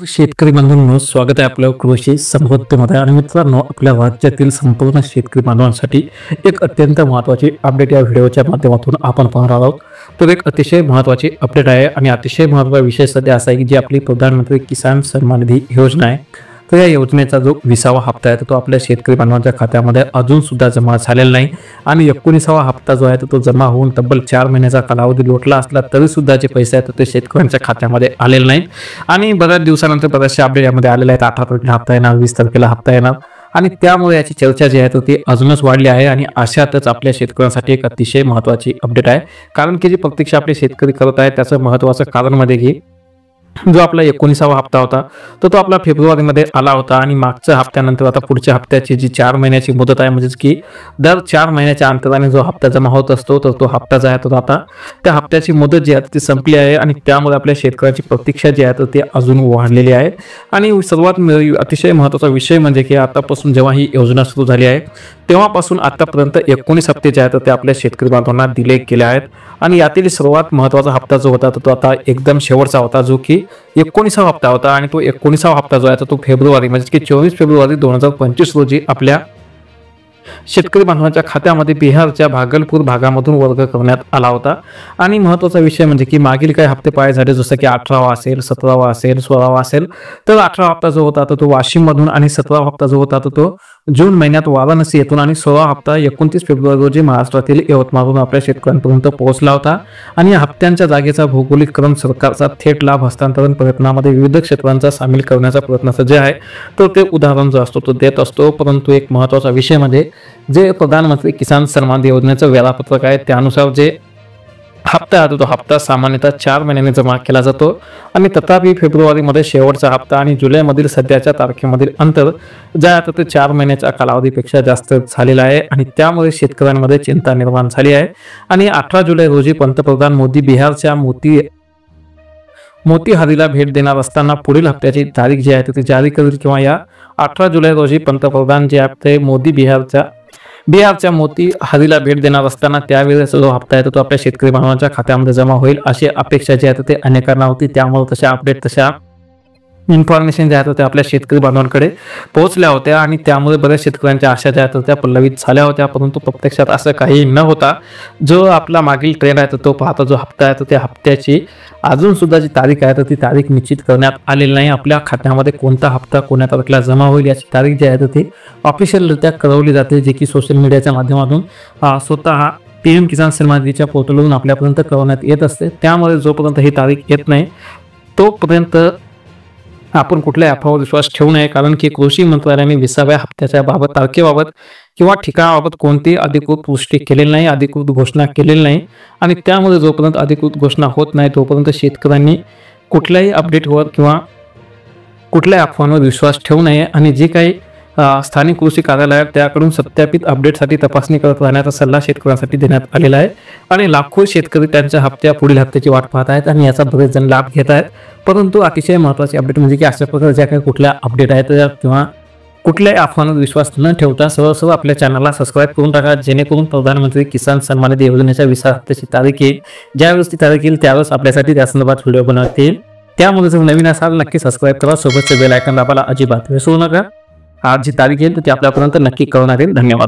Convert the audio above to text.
शेतकरी बांधवांनो, स्वागत आहे आपल्या कृषी समृद्धीमध्ये. आणि मित्रांनो, आपल्या राज्यातील संपूर्ण शेतकरी बांधवांसाठी एक अत्यंत महत्त्वाची अपडेट या व्हिडिओच्या माध्यमातून आपण पाहणार आहोत. तर एक अतिशय महत्त्वाची अपडेट आहे आणि अतिशय महत्त्वाचा विषय सध्या असा आहे की जी आपली प्रधानमंत्री किसान सन्मान निधी योजना आहे, तर या योजनेचा जो 20वा हप्ता आहे तो आपल्या शेतकरी बांधवांच्या खात्यामध्ये अजून सुद्धा जमा झालेला नाही. आणि 19वा हप्ता जो आहे तो जमा होऊन तब्बल 4 महिन्याचा कालावधी लोटला असला तरी सुद्धा जे पैसे आहेत ते शेतकऱ्यांच्या खात्यामध्ये आलेले नाहीत. आणि बऱ्याच दिवसानंतर बऱ्याचशा अपडेट यामध्ये आलेले आहेत. 18 तारखेला हप्ता येणार, 20 तारखेला हप्ता येणार, आणि त्यामुळे याची चर्चा जी आहे ती अजूनच वाढली आहे. आणि अशातच आपल्या शेतकऱ्यांसाठी एक अतिशय महत्त्वाची अपडेट आहे, कारण की जी प्रतीक्षा आपले शेतकरी करत आहेत त्याचं महत्त्वाचं कारण मध्ये की जो आपला 19वा हप्ता होता तो आपला फेब्रुवारीमध्ये आला होता. आणि मागच्या हप्त्यानंतर आता पुढच्या हप्त्याची जी 4 महिन्याची मुदत आहे, म्हणजेच की दर 4 महिन्याच्या अंतराने जो हप्ता जमा होत असतो तर तो हप्ता जो आहे तो आता त्या हप्त्याची मुदत जी आहे ती संपली आहे. आणि त्यामुळे आपल्या शेतकऱ्याची प्रतीक्षा जी आहे ती अजून वाढलेली आहे. आणि सर्वात अतिशय महत्त्वाचा विषय म्हणजे की आतापासून जेव्हा ही योजना सुरू झाली आहे तेव्हापासून आतापर्यंत 19 हप्ते जे आहेत ते आपल्या शेतकरी बांधवांना दिले गेले आहेत. आणि यातील सर्वात महत्त्वाचा हप्ता जो होता तो आता एकदम शेवटचा होता, जो की 19वा हप्ता होता. आणि तो 19वा हप्ता जो आहे तो फेब्रुवारी म्हणजे की 24 फेब्रुवारी 2025 रोजी आपल्या शेतकरी बांधवांच्या खात्यामध्ये बिहारच्या भागलपूर भागामधून वर्ग करण्यात आला होता. आणि महत्त्वाचा विषय म्हणजे की मागील काही हप्ते पाय झाले, जसं की 18वा असेल, 17वा असेल, 16वा असेल, तर 18वा हप्ता जो होता तो वाशिममधून, आणि 17वा हप्ता जो होता तो जून महिन्यात वाराणसी येथून, आणि 16वा हप्ता 29 फेब्रुवारी रोजी महाराष्ट्रातील यवतमाळवरून आपल्या शेतकऱ्यांपर्यंत पोहोचला होता. आणि या हप्त्यांच्या जागेचा भौगोलिक क्रम सरकारचा थेट लाभ हस्तांतरण प्रयत्नामध्ये विविध क्षेत्रांचा सामील करण्याचा प्रयत्न जे आहे तर ते उदाहरण जो असतो तो देत असतो. परंतु एक महत्त्वाचा विषय म्हणजे जे प्रधानमंत्री किसान सन्मान योजनेचं वेळापत्रक आहे त्यानुसार जे हप्ता आहे तो हप्ता सामान्यतः 4 महिन्यांनी जमा केला जातो. आणि तथापि फेब्रुवारीमध्ये शेवटचा हप्ता आणि जुलैमधील सध्याच्या तारखेमधील अंतर जे आहे ते 4 महिन्याच्या कालावधीपेक्षा जास्त झालेला आहे. आणि त्यामुळे शेतकऱ्यांमध्ये चिंता निर्माण झाली आहे. आणि 18 जुलै रोजी पंतप्रधान मोदी बिहारच्या मोतीहारीला भेट देणार असताना पुढील हप्त्याची तारीख जी आहे ती जारी करेल, किंवा या 18 जुलै रोजी पंतप्रधान जे आहे ते मोदी बिहारच्या मोतीहारीला भेट देणार असताना त्यावेळेस जो हप्ता आहे तो आपल्या शेतकरी बांधवांच्या खात्यामध्ये जमा होईल अशी अपेक्षा जी आहे ते अनेकांना होती. त्यामुळे तशा अपडेट, तशा इन्फॉर्मेशन ज्या आहेत त्या आपल्या शेतकरी बांधवांकडे पोहोचल्या होत्या. आणि त्यामुळे बऱ्याच शेतकऱ्यांच्या आशा ज्या आहेत त्या पल्लवित झाल्या होत्या. परंतु प्रत्यक्षात असं काही न होता जो आपला मागील ट्रेंड आहे तो पाहता जो हप्ता आहे त्या हप्त्याची अजून सुद्धा जी तारीख आहे तर ती तारीख निश्चित करण्यात आलेली नाही. आपल्या खात्यामध्ये कोणता हप्ता कोणत्या तारखेला जमा होईल याची तारीख जी आहे ती ऑफिशियलरित्या कळवली जाते, जे की सोशल मीडियाच्या माध्यमातून स्वतः PM किसान सन्मान निधीच्या पोर्टलवरून आपल्यापर्यंत कळवण्यात येत असते. त्यामुळे जोपर्यंत ही तारीख येत नाही तोपर्यंत आपण कुठल्याही अफवावर विश्वास ठेवू नये, कारण की कृषी मंत्रालयाने 20व्या हप्त्याच्या तारखेबाबत किंवा ठिकाणाबाबत कोणतीही अधिकृत पुष्टी केलेली नाही, अधिकृत घोषणा केलेली नाही. आणि त्यामुळे जोपर्यंत अधिकृत घोषणा होत नाही तोपर्यंत शेतकऱ्यांनी कुठल्याही अपडेटवर किंवा कुठल्याही अफवांवर विश्वास ठेवू नये. आणि जे काही स्थानिक कृषी कार्यालयात त्याकडून सत्यापित अपडेटसाठी तपासणी करत राहण्याचा सल्ला शेतकऱ्यांसाठी देण्यात आलेला आहे. आणि लाखो शेतकरी त्यांच्या पुढील हप्त्याची वाट पाहत आहेत आणि याचा बरेच जण लाभ घेत आहेत. परंतु अतिशय महत्त्वाची अपडेट म्हणजे की अशा प्रकारे ज्या काही कुठल्या अपडेट आहेत किंवा कुठल्याही अफवांवर विश्वास न ठेवता सर्व आपल्या चॅनलला सबस्क्राईब करून टाका, जेणेकरून प्रधानमंत्री किसान सन्मान निधी योजनेच्या 20 हप्त्याची तारीख येईल. ज्यावेळेस ती तारीख येईल त्यावेळेस आपल्यासाठी त्या संदर्भात व्हिडिओ बनवता येईल. त्यामुळे जर नवीन असाल नक्की सबस्क्राईब करा, सोबतचे बेल आयकॉन दाबायला अजिबात विसरू नका. आज जी तारीख येईल ती आपल्यापर्यंत नक्की कळवण्यात येईल. धन्यवाद.